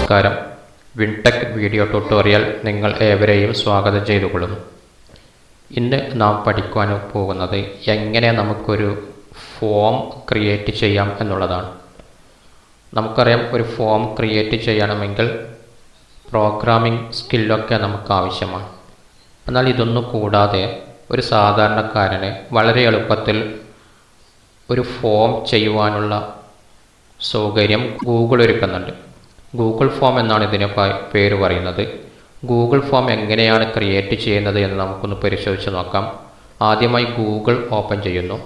നമസ്കാരം. വിൻടെക് video tutorial നിങ്ങൾ ഏവരെയും സ്വാഗതം ചെയ്തുകൊള്ളുന്നു. ഇന്ന് നാം പഠിക്കുവാൻ പോകുന്നത് എങ്ങനെ നമുക്കൊരു ഫോം ക്രിയേറ്റ് ചെയ്യാം എന്നുള്ളതാണ്. നമുക്കറിയാം, ഒരു ഫോം ക്രിയേറ്റ് ചെയ്യണമെങ്കിൽ പ്രോഗ്രാമിംഗ് സ്കില്ലൊക്കെ നമുക്ക് ആവശ്യമാണ്. എന്നാൽ ഇതൊന്നും കൂടാതെ ഒരു സാധാരണക്കാരന് വളരെ എളുപ്പത്തിൽ ഒരു ഫോം ചെയ്യുവാനുള്ള സൗകര്യം ഗൂഗിൾ ഒരുക്കുന്നുണ്ട്. ഗൂഗിൾ ഫോം എന്നാണ് ഇതിന് പേര് പറയുന്നത്. ഗൂഗിൾ ഫോം എങ്ങനെയാണ് ക്രിയേറ്റ് ചെയ്യുന്നത് എന്ന് നമുക്കൊന്ന് പരിശോധിച്ച് നോക്കാം. ആദ്യമായി ഗൂഗിൾ ഓപ്പൺ ചെയ്യുന്നു.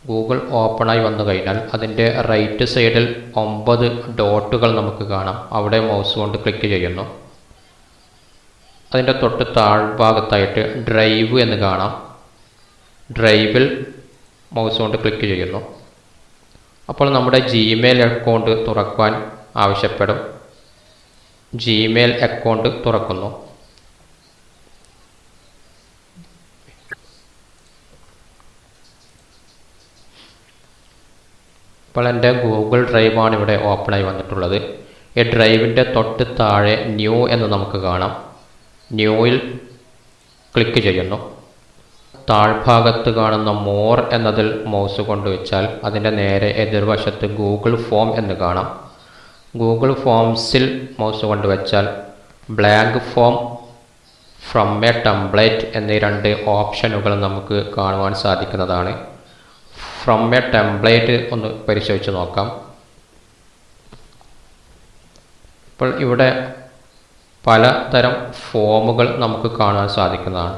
ഗൂഗിൾ ഓപ്പണായി വന്നു കഴിഞ്ഞാൽ അതിൻ്റെ റൈറ്റ് സൈഡിൽ 9 ഡോട്ടുകൾ നമുക്ക് കാണാം. അവിടെ മൗസ് കൊണ്ട് ക്ലിക്ക് ചെയ്യുന്നു. അതിൻ്റെ തൊട്ട് താഴ്ഭാഗത്തായിട്ട് ഡ്രൈവ് എന്ന് കാണാം. ഡ്രൈവിൽ മൗസ് കൊണ്ട് ക്ലിക്ക് ചെയ്യുന്നു. അപ്പോൾ നമ്മുടെ ജിമെയിൽ അക്കൗണ്ട് തുറക്കുവാൻ ആവശ്യപ്പെടും. ജിമെയിൽ അക്കൗണ്ട് തുറക്കുന്നു. അപ്പോൾ എൻ്റെ ഗൂഗിൾ ഡ്രൈവാണ് ഇവിടെ ഓപ്പണായി വന്നിട്ടുള്ളത്. ഈ ഡ്രൈവിൻ്റെ തൊട്ട് താഴെ ന്യൂ എന്ന് നമുക്ക് കാണാം. ന്യൂയിൽ ക്ലിക്ക് ചെയ്യുന്നു. താഴ്ഭാഗത്ത് കാണുന്ന മോർ എന്നതിൽ മൗസ് കൊണ്ടുവച്ചാൽ അതിൻ്റെ നേരെ എതിർവശത്ത് ഗൂഗിൾ ഫോം എന്ന് കാണാം. ഗൂഗിൾ ഫോംസിൽ മൗസ് കൊണ്ടുവച്ചാൽ blank form, from a template എന്നീ 2 ഓപ്ഷനുകൾ നമുക്ക് കാണുവാൻ സാധിക്കുന്നതാണ്. ഫ്രം എ ടെംപ്ലേറ്റ് ഒന്ന് പരിശോധിച്ച് നോക്കാം. ഇപ്പോൾ ഇവിടെ പലതരം ഫോമുകൾ നമുക്ക് കാണാൻ സാധിക്കുന്നതാണ്.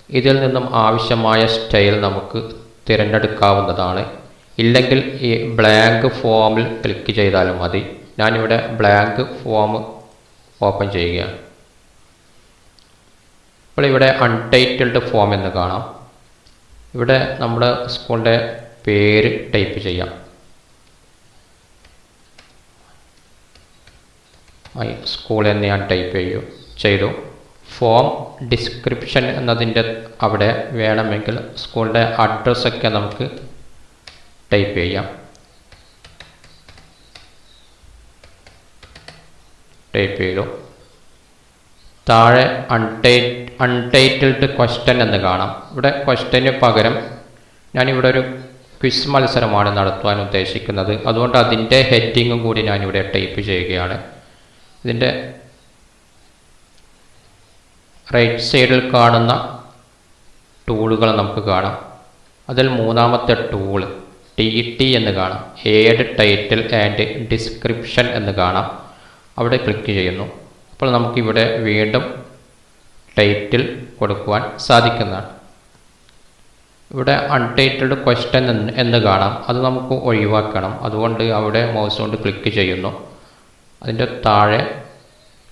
ഇതിൽ നിന്നും ആവശ്യമായ സ്റ്റൈൽ നമുക്ക് തിരഞ്ഞെടുക്കാവുന്നതാണ്. ഇല്ലെങ്കിൽ ഈ ബ്ലാങ്ക് ഫോമിൽ ക്ലിക്ക് ചെയ്താലും മതി. ഞാനിവിടെ ബ്ലാങ്ക് ഫോം ഓപ്പൺ ചെയ്യുകയാണ്. അപ്പോൾ ഇവിടെ അൺടൈറ്റിൽഡ് ഫോം എന്ന് കാണാം. ഇവിടെ നമ്മുടെ സ്കൂളിൻ്റെ പേര് ടൈപ്പ് ചെയ്യാം. മൈ സ്കൂൾ എന്ന് ഞാൻ ടൈപ്പ് ചെയ്തു. ഫോം ഡിസ്ക്രിപ്ഷൻ എന്നതിൻ്റെ അവിടെ വേണമെങ്കിൽ സ്കൂളിൻ്റെ അഡ്രസ്സൊക്കെ നമുക്ക് ടൈപ്പ് ചെയ്യാം. ടൈപ്പ് ചെയ്തു. താഴെ അൺടൈറ്റിൽഡ് ക്വസ്റ്റ്യൻ എന്ന് കാണാം. ഇവിടെ ക്വസ്റ്റ്യന് പകരം ഞാനിവിടെ ഒരു ക്വിസ് മത്സരമാണ് നടത്തുവാൻ ഉദ്ദേശിക്കുന്നത്. അതുകൊണ്ട് അതിൻ്റെ ഹെഡിങ്ങും കൂടി ഞാനിവിടെ ടൈപ്പ് ചെയ്യുകയാണ്. ഇതിൻ്റെ റൈറ്റ് സൈഡിൽ കാണുന്ന ടൂളുകൾ നമുക്ക് കാണാം. അതിൽ മൂന്നാമത്തെ ടൂൾ TT എന്ന് കാണാം. ഏഡ് ടൈറ്റിൽ ആൻഡ് ഡിസ്ക്രിപ്ഷൻ എന്ന് കാണാം. അവിടെ ക്ലിക്ക് ചെയ്യുന്നു. അപ്പോൾ നമുക്കിവിടെ വീണ്ടും ടൈറ്റിൽ കൊടുക്കുവാൻ സാധിക്കുന്നതാണ്. ഇവിടെ അൺടൈറ്റിൽഡ് ക്വസ്റ്റ്യൻ എന്ന് കാണാം. അത് നമുക്ക് ഒഴിവാക്കണം. അതുകൊണ്ട് അവിടെ മൗസ് കൊണ്ട് ക്ലിക്ക് ചെയ്യുന്നു. അതിൻ്റെ താഴെ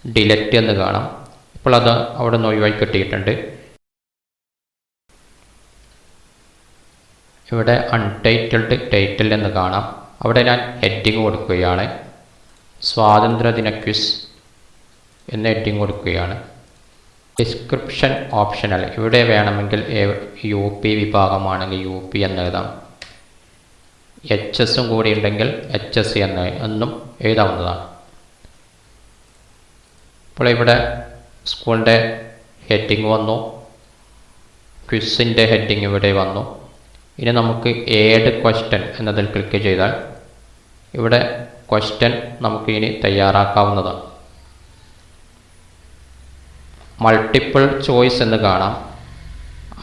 ഡിലറ്റ് എന്ന് കാണാം. ഇപ്പോൾ അത് അവിടെ നിന്ന് ഒഴിവാക്കി കിട്ടിയിട്ടുണ്ട്. ഇവിടെ അൺടൈറ്റിൽഡ് ടൈറ്റിൽ എന്ന് കാണാം. അവിടെ ഞാൻ ഹെഡിങ് കൊടുക്കുകയാണ്. സ്വാതന്ത്ര്യദിന ക്വിസ് എന്ന ഹെഡിങ് കൊടുക്കുകയാണ്. Description optional. ഇവിടെ വേണമെങ്കിൽ UP വിഭാഗമാണെങ്കിൽ UP എന്ന് എഴുതാം. HS കൂടി ഉണ്ടെങ്കിൽ HS എന്നും എഴുതാവുന്നതാണ്. അപ്പോൾ ഇവിടെ സ്കൂളിൻ്റെ ഹെഡിങ് വന്നു. ക്വിസിൻ്റെ ഹെഡിങ് ഇവിടെ വന്നു. ഇനി നമുക്ക് ഏഡ് ക്വസ്റ്റ്യൻ എന്നതിൽ ക്ലിക്ക് ചെയ്താൽ ഇവിടെ ക്വസ്റ്റ്യൻ നമുക്ക് ഇനി തയ്യാറാക്കാവുന്നതാണ്. മൾട്ടിപ്പിൾ ചോയ്സ് എന്ന് കാണാം.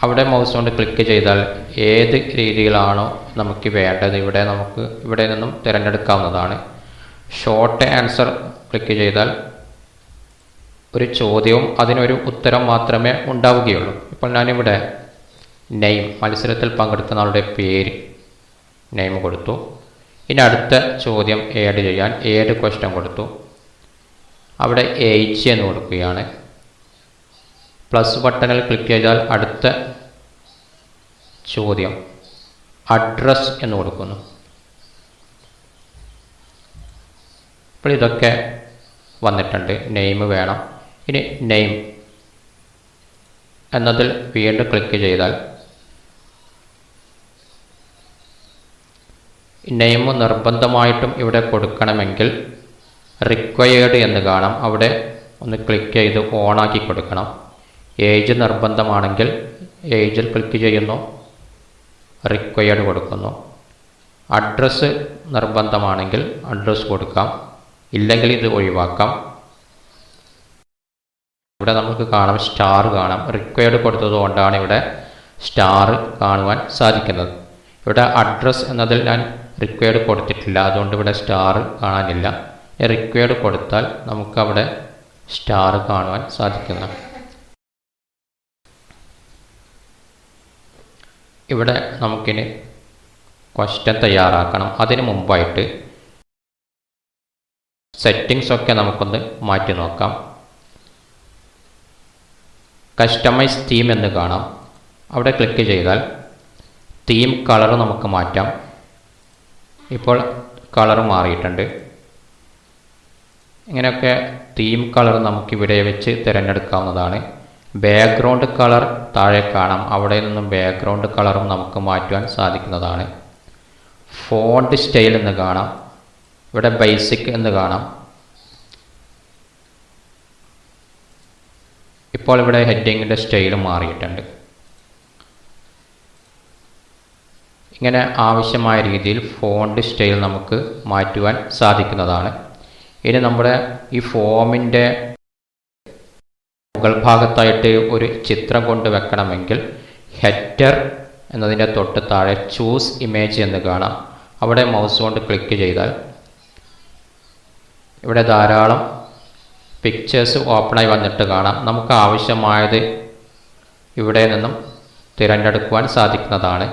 അവിടെ മൗസ് കൊണ്ട് ക്ലിക്ക് ചെയ്താൽ ഏത് രീതിയിലാണോ നമുക്ക് വേണ്ടത് ഇവിടെ നിന്നും തിരഞ്ഞെടുക്കാവുന്നതാണ്. ഷോർട്ട് ആൻസർ ക്ലിക്ക് ചെയ്താൽ ഒരു ചോദ്യവും അതിനൊരു ഉത്തരം മാത്രമേ ഉണ്ടാവുകയുള്ളൂ. ഇപ്പോൾ ഞാനിവിടെ നെയിം, മത്സരത്തിൽ പങ്കെടുക്കുന്ന ആളുടെ പേര് നെയിം കൊടുത്തു. ഇനി അടുത്ത ചോദ്യം ഏഡ് ചെയ്യാൻ ഏഡ് ക്വസ്റ്റ്യൻ കൊടുത്തു. അവിടെ ഏജ് എന്ന് കൊടുക്കുകയാണ്. പ്ലസ് ബട്ടണിൽ ക്ലിക്ക് ചെയ്താൽ അടുത്ത ചോദ്യം അഡ്രസ് എന്ന് കൊടുക്കുന്നു. അപ്പോൾ ഇതൊക്കെ വന്നിട്ടുണ്ട്. നെയിം വേണം. ഇനി നെയിം എന്നതിൽ വീണ്ടും ക്ലിക്ക് ചെയ്താൽ നെയിം നിർബന്ധമായിട്ടും ഇവിടെ കൊടുക്കണമെങ്കിൽ റിക്വയേർഡ് എന്ന് കാണാം. അവിടെ ഒന്ന് ക്ലിക്ക് ചെയ്ത് ഓണാക്കി കൊടുക്കണം. ഏജ് നിർബന്ധമാണെങ്കിൽ ഏജിൽ ക്ലിക്ക് ചെയ്യുന്നു, റിക്വയേർഡ് കൊടുക്കുന്നു. അഡ്രസ്സ് നിർബന്ധമാണെങ്കിൽ അഡ്രസ്സ് കൊടുക്കാം, ഇല്ലെങ്കിൽ ഇത് ഒഴിവാക്കാം. ഇവിടെ നമുക്ക് കാണാം സ്റ്റാർ കാണാം. റിക്വയർഡ് കൊടുത്തത് കൊണ്ടാണ് ഇവിടെ സ്റ്റാർ കാണുവാൻ സാധിക്കുന്നത്. ഇവിടെ അഡ്രസ്സ് എന്നതിൽ ഞാൻ റിക്വയർഡ് കൊടുത്തിട്ടില്ല, അതുകൊണ്ട് ഇവിടെ സ്റ്റാർ കാണാനില്ല. റിക്വയർഡ് കൊടുത്താൽ നമുക്കവിടെ സ്റ്റാർ കാണുവാൻ സാധിക്കുന്നതാണ്. ഇവിടെ നമുക്കിനി ക്വസ്റ്റ്യൻ തയ്യാറാക്കണം. അതിന് മുമ്പായിട്ട് സെറ്റിങ്സ് ഒക്കെ നമുക്കൊന്ന് മാറ്റി നോക്കാം. കസ്റ്റമൈസ് തീം എന്ന് കാണാം. അവിടെ ക്ലിക്ക് ചെയ്താൽ തീം കളർ നമുക്ക് മാറ്റാം. ഇപ്പോൾ കളർ മാറിയിട്ടുണ്ട്. ഇങ്ങനെയൊക്കെ തീം കളർ നമുക്കിവിടെ വെച്ച് തിരഞ്ഞെടുക്കാവുന്നതാണ്. ബാക്ക്ഗ്രൗണ്ട് കളർ താഴെ കാണാം. അവിടെ നിന്നും ബാക്ക്ഗ്രൗണ്ട് കളറും നമുക്ക് മാറ്റുവാൻ സാധിക്കുന്നതാണ്. ഫോണ്ട് സ്റ്റൈൽ എന്ന് കാണാം. ഇവിടെ ബേസിക് എന്ന് കാണാം. ഇപ്പോൾ ഇവിടെ ഹെഡിങ്ങിൻ്റെ സ്റ്റൈൽ മാറിയിട്ടുണ്ട്. ഇങ്ങനെ ആവശ്യമായ രീതിയിൽ ഫോണ്ട് സ്റ്റൈൽ നമുക്ക് മാറ്റുവാൻ സാധിക്കുന്നതാണ്. ഇനി നമ്മുടെ ഈ ഫോമിൻ്റെ മുകൾ ഭാഗത്തായിട്ട് ഒരു ചിത്രം കൊണ്ട് വെക്കണമെങ്കിൽ ഹെഡർ എന്നതിൻ്റെ തൊട്ട് താഴെ ചൂസ് ഇമേജ് എന്ന് കാണാം. അവിടെ മൗസ് കൊണ്ട് ക്ലിക്ക് ചെയ്താൽ ഇവിടെ ധാരാളം പിക്ചേഴ്സ് ഓപ്പണായി വന്നിട്ട് കാണാം. നമുക്ക് ആവശ്യമായത് ഇവിടെ നിന്നും തിരഞ്ഞെടുക്കുവാൻ സാധിക്കുന്നതാണ്.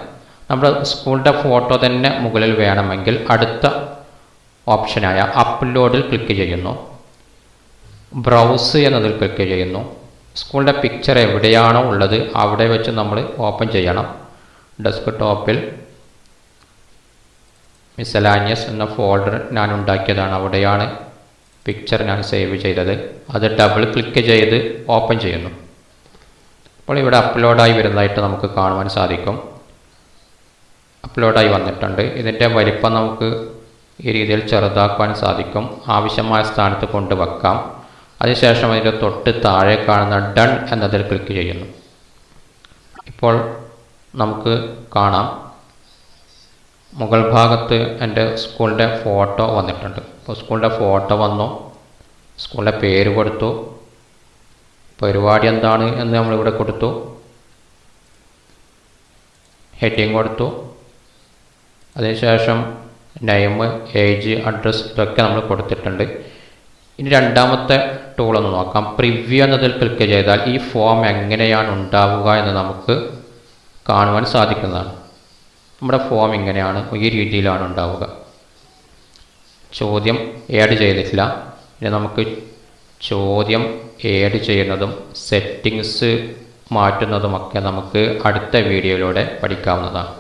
നമ്മുടെ സ്കൂളിൻ്റെ ഫോട്ടോ തന്നെ മുകളിൽ വേണമെങ്കിൽ അടുത്ത ഓപ്ഷനായ അപ്ലോഡിൽ ക്ലിക്ക് ചെയ്യുന്നു. ബ്രൗസ് എന്നതിൽ ക്ലിക്ക് ചെയ്യുന്നു. സ്കൂളിൻ്റെ പിക്ചർ എവിടെയാണോ ഉള്ളത് അവിടെ വെച്ച് നമ്മൾ ഓപ്പൺ ചെയ്യണം. ഡെസ്ക് ടോപ്പിൽ മിസലാനിയസ് എന്ന ഫോൾഡർ ഞാൻ ഉണ്ടാക്കിയതാണ്. അവിടെയാണ് പിക്ചർ ഞാൻ സേവ് ചെയ്തത്. അത് ഡബിൾ ക്ലിക്ക് ചെയ്ത് ഓപ്പൺ ചെയ്യുന്നു. അപ്പോൾ ഇവിടെ അപ്ലോഡായി വരുന്നതായിട്ട് നമുക്ക് കാണുവാൻ സാധിക്കും. അപ്ലോഡായി വന്നിട്ടുണ്ട്. ഇതിൻ്റെ വലിപ്പം നമുക്ക് ഈ രീതിയിൽ ചെറുതാക്കുവാൻ സാധിക്കും. ആവശ്യമായ സ്ഥാനത്ത് കൊണ്ടുവെക്കാം. അതിനുശേഷം അതിൻ്റെ തൊട്ട് താഴെ കാണുന്ന ഡൺ എന്നതിൽ ക്ലിക്ക് ചെയ്യുന്നു. ഇപ്പോൾ നമുക്ക് കാണാം മുകൾ ഭാഗത്ത് എൻ്റെ സ്കൂളിൻ്റെ ഫോട്ടോ വന്നിട്ടുണ്ട്. അപ്പോൾ സ്കൂളിൻ്റെ ഫോട്ടോ വന്നു, സ്കൂളിൻ്റെ പേര് കൊടുത്തു, പരിപാടി എന്താണ് എന്ന് നമ്മളിവിടെ കൊടുത്തു, ഹെഡിങ് കൊടുത്തു, അതിനുശേഷം നെയിം, ഏജ്, അഡ്രസ്സ് ഇതൊക്കെ നമ്മൾ കൊടുത്തിട്ടുണ്ട്. ഇനി രണ്ടാമത്തെ ടൂളൊന്ന് നോക്കാം. പ്രിവ്യൂ എന്നതിൽ ക്ലിക്ക് ചെയ്താൽ ഈ ഫോം എങ്ങനെയാണ് ഉണ്ടാവുക എന്ന് നമുക്ക് കാണുവാൻ സാധിക്കുന്നതാണ്. നമ്മുടെ ഫോം ഇങ്ങനെയാണ്, ഈ രീതിയിലാണ് ഉണ്ടാവുക. ചോദ്യം ആഡ് ചെയ്തിട്ടില്ല. ഇനി നമുക്ക് ചോദ്യം ആഡ് ചെയ്യുന്നതും സെറ്റിങ്സ് മാറ്റുന്നതുമൊക്കെ നമുക്ക് അടുത്ത വീഡിയോയിലൂടെ പഠിക്കാവുന്നതാണ്.